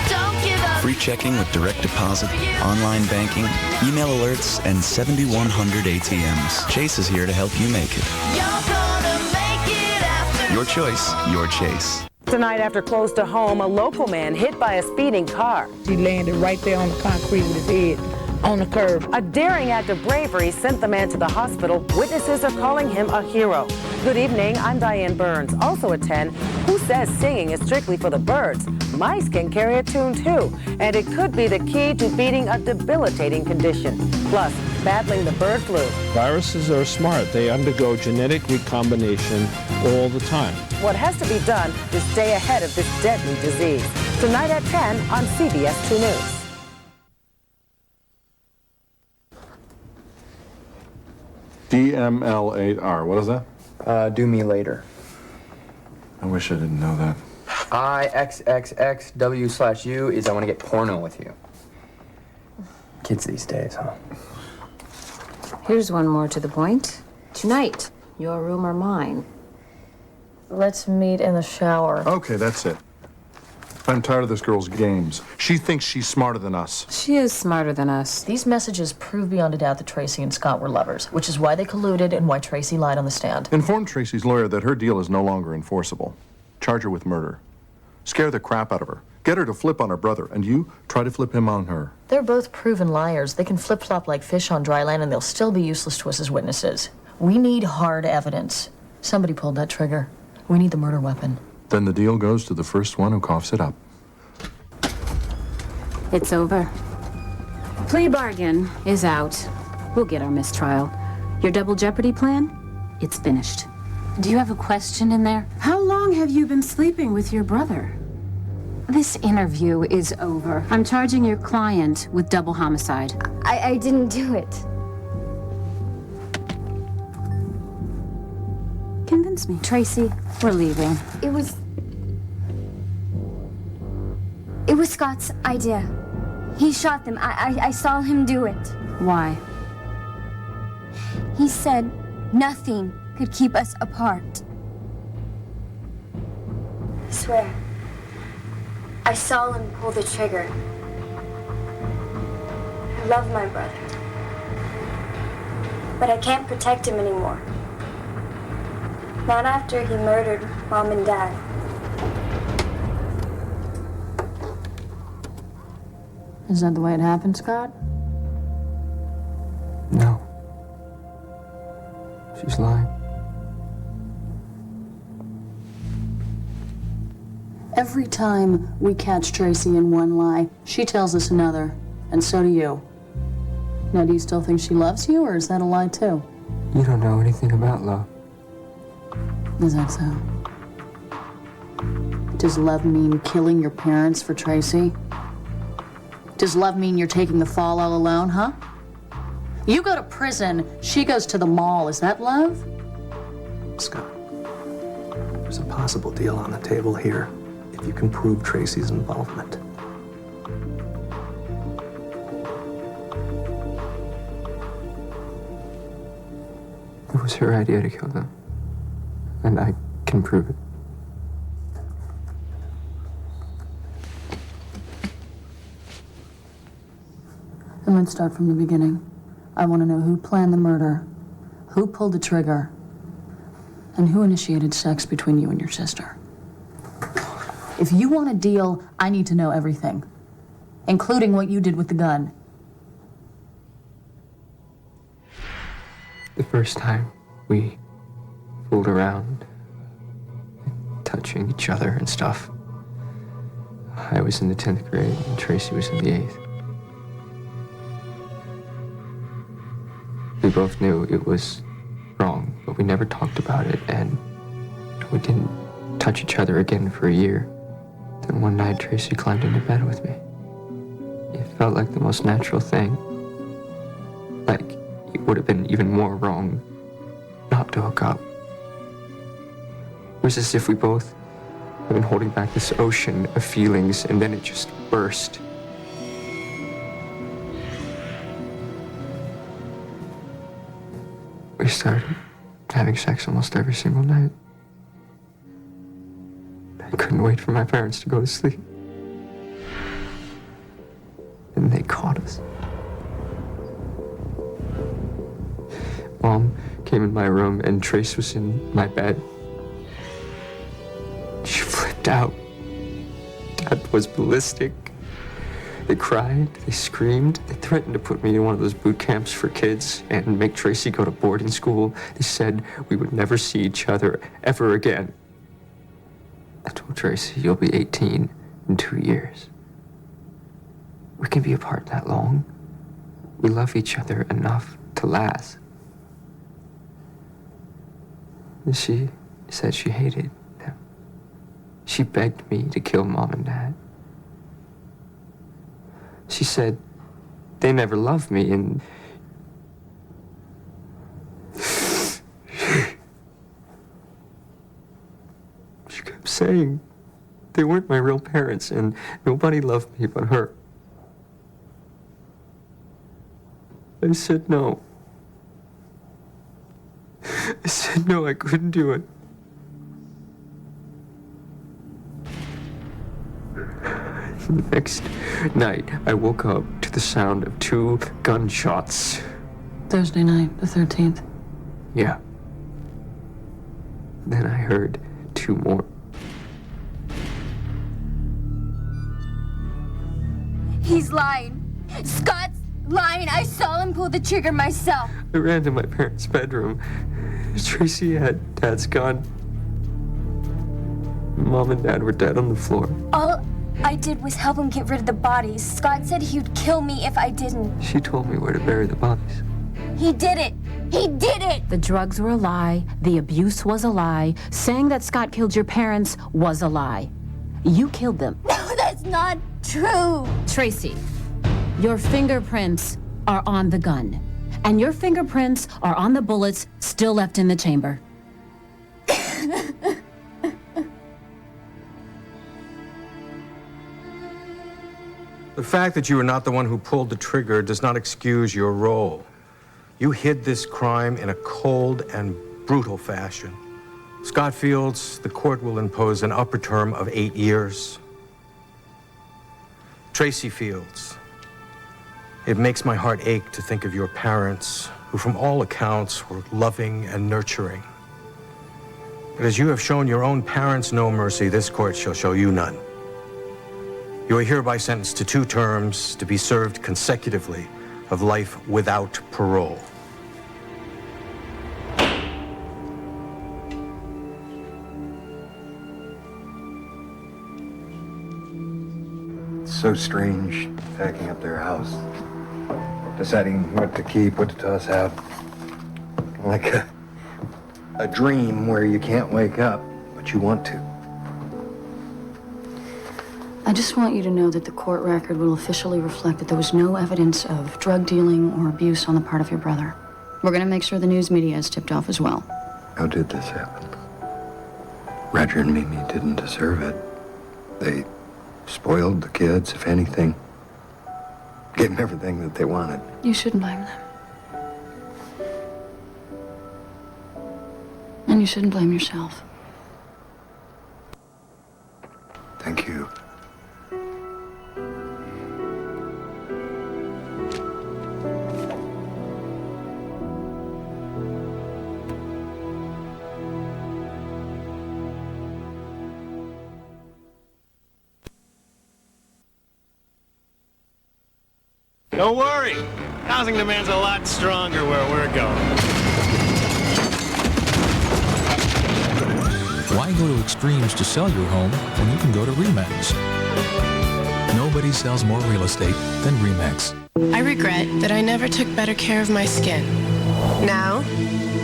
so don't give up. Free checking with direct deposit, online banking, email alerts, and 7,100 ATMs. Chase is here to help you make it. You're gonna make it after Your choice, your Chase. Tonight, after close to home, a local man hit by a speeding car. He landed right there on the concrete with his head on the curb. A daring act of bravery sent the man to the hospital. Witnesses are calling him a hero. Good evening, I'm Diane Burns. Also at 10, who says singing is strictly for the birds? Mice can carry a tune too, and it could be the key to beating a debilitating condition. Plus, battling the bird flu. Viruses are smart. They undergo genetic recombination all the time. What has to be done to stay ahead of this deadly disease? Tonight at 10 on CBS 2 News. DML8R, what is that? Do me later. I wish I didn't know that. IXXXW/U is I want to get porno with you. Kids these days, huh? Here's one more to the point. Tonight, your room or mine. Let's meet in the shower. Okay, that's it. I'm tired of this girl's games. She thinks she's smarter than us. She is smarter than us. These messages prove beyond a doubt that Tracy and Scott were lovers, which is why they colluded and why Tracy lied on the stand. Inform Tracy's lawyer that her deal is no longer enforceable. Charge her with murder. Scare the crap out of her. Get her to flip on her brother, and you try to flip him on her. They're both proven liars. They can flip-flop like fish on dry land, and they'll still be useless to us as witnesses. We need hard evidence. Somebody pulled that trigger. We need the murder weapon. Then the deal goes to the first one who coughs it up. It's over. Plea bargain is out. We'll get our mistrial. Your double jeopardy plan? It's finished. Do you have a question in there? How long have you been sleeping with your brother? This interview is over. I'm charging your client with double homicide. I didn't do it. Convince me. Tracy, we're leaving. It was Scott's idea. He shot them. I saw him do it. Why? He said nothing could keep us apart. I swear. I saw him pull the trigger. I love my brother. But I can't protect him anymore. Not after he murdered Mom and Dad. Is that the way it happened, Scott? No. She's lying. Every time we catch Tracy in one lie, she tells us another, and so do you. Now, do you still think she loves you, or is that a lie too? You don't know anything about love. Is that so? Does love mean killing your parents for Tracy? Does love mean you're taking the fall all alone, huh? You go to prison, she goes to the mall. Is that love? Scott, there's a possible deal on the table here if you can prove Tracy's involvement. It was her idea to kill them. And I can prove it. And let's start from the beginning. I want to know who planned the murder, who pulled the trigger, and who initiated sex between you and your sister. If you want a deal, I need to know everything, including what you did with the gun. The first time we fooled around, touching each other and stuff, I was in the 10th grade and Tracy was in the 8th. We both knew it was wrong, but we never talked about it, and we didn't touch each other again for a year. Then one night, Tracy climbed into bed with me. It felt like the most natural thing. Like it would have been even more wrong not to hook up. It was as if we both had been holding back this ocean of feelings, and then it just burst. We started having sex almost every single night. I couldn't wait for my parents to go to sleep. And they caught us. Mom came in my room and Trace was in my bed. She flipped out. Dad was ballistic. They cried, they screamed, they threatened to put me in one of those boot camps for kids and make Tracy go to boarding school. They said we would never see each other ever again. I told Tracy, you'll be 18 in 2 years. We can be apart that long. We love each other enough to last. And she said she hated them. She begged me to kill Mom and Dad. She said they never loved me, and she kept saying they weren't my real parents and nobody loved me but her. I said no. I said no, I couldn't do it. The next night, I woke up to the sound of 2 gunshots. Thursday night, the 13th. Yeah. Then I heard 2 more. He's lying. Scott's lying. I saw him pull the trigger myself. I ran to my parents' bedroom. Tracy had Dad's gun. Mom and Dad were dead on the floor. All I did was help him get rid of the bodies. Scott said he'd kill me if I didn't. She told me where to bury the bodies. He did it. He did it. The drugs were a lie. The abuse was a lie. Saying that Scott killed your parents was a lie. You killed them. No, that's not true. Tracy, your fingerprints are on the gun. And your fingerprints are on the bullets still left in the chamber. The fact that you were not the one who pulled the trigger does not excuse your role. You hid this crime in a cold and brutal fashion. Scott Fields, the court will impose an upper term of 8 years. Tracy Fields, it makes my heart ache to think of your parents, who from all accounts were loving and nurturing. But as you have shown your own parents no mercy, this court shall show you none. You are hereby sentenced to 2 terms to be served consecutively of life without parole. It's so strange packing up their house, deciding what to keep, what to toss out. Like a dream where you can't wake up, but you want to. I just want you to know that the court record will officially reflect that there was no evidence of drug dealing or abuse on the part of your brother. We're going to make sure the news media is tipped off as well. How did this happen? Roger and Mimi didn't deserve it. They spoiled the kids, if anything. Gave them everything that they wanted. You shouldn't blame them. And you shouldn't blame yourself. Thank you. Don't worry. Housing demand's a lot stronger where we're going. Why go to extremes to sell your home when you can go to RE/MAX? Nobody sells more real estate than RE/MAX. I regret that I never took better care of my skin. Now,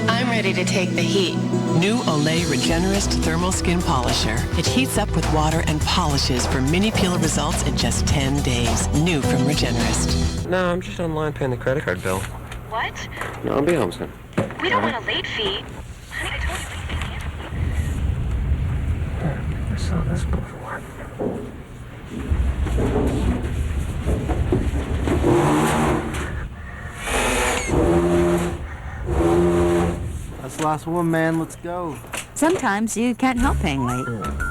I'm ready to take the heat. New Olay Regenerist Thermal Skin Polisher. It heats up with water and polishes for mini peel results in just 10 days. New from Regenerist. No, I'm just online paying the credit card bill. What? No, I'll be home soon. We don't want a late fee. Honey, I told you late fee canceled. I saw this before. That's the last one, man. Let's go. Sometimes you can't help paying late.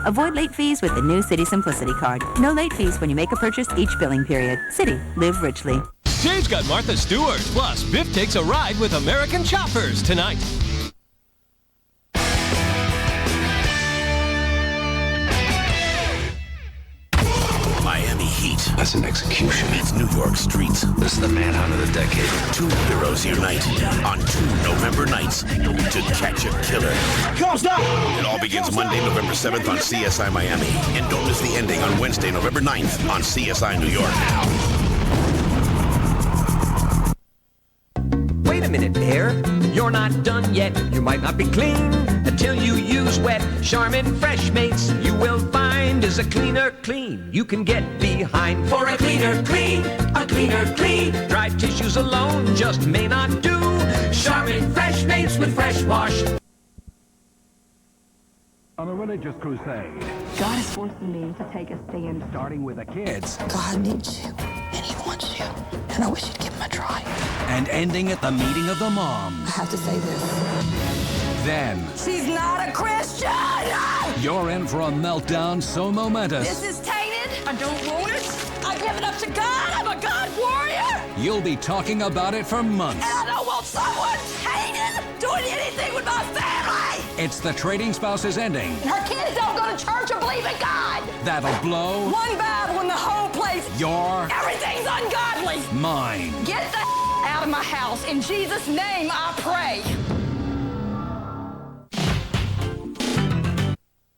Avoid late fees with the new Citi Simplicity Card. No late fees when you make a purchase each billing period. Citi. Live richly. Dave's got Martha Stewart. Plus, Biff takes a ride with American Choppers tonight. Miami Heat That's an execution. It's New York streets. This is the manhunt of the decade. Two heroes unite on 2 November nights to catch a killer. Come stop! It all begins Monday, November 7th on CSI Miami. And don't miss the ending on Wednesday, November 9th on CSI New York. Wait a minute there. You're not done yet. You might not be clean until you use wet Charmin Fresh Mates. You will find is a cleaner clean you can get behind. For a cleaner clean, a cleaner clean. Dry tissues alone just may not do. Charmin Fresh Mates with fresh wash. On a religious crusade. God is forcing me to take a stand. Starting with the kids. God needs you, and He wants you, and I wish you'd give Him a try. And ending at the meeting of the moms. I have to say this. Then, She's not a Christian! you're in for a meltdown so momentous. This is tainted. I don't want it. I give it up to God. I'm a God warrior. You'll be talking about it for months. And I don't want someone tainted doing anything with my family. It's The Trading Spouses ending. Her kids don't go to church or believe in God. That'll blow One Bible in the whole place. your Everything's ungodly. mind. Get the out of my house. In Jesus' name, I pray.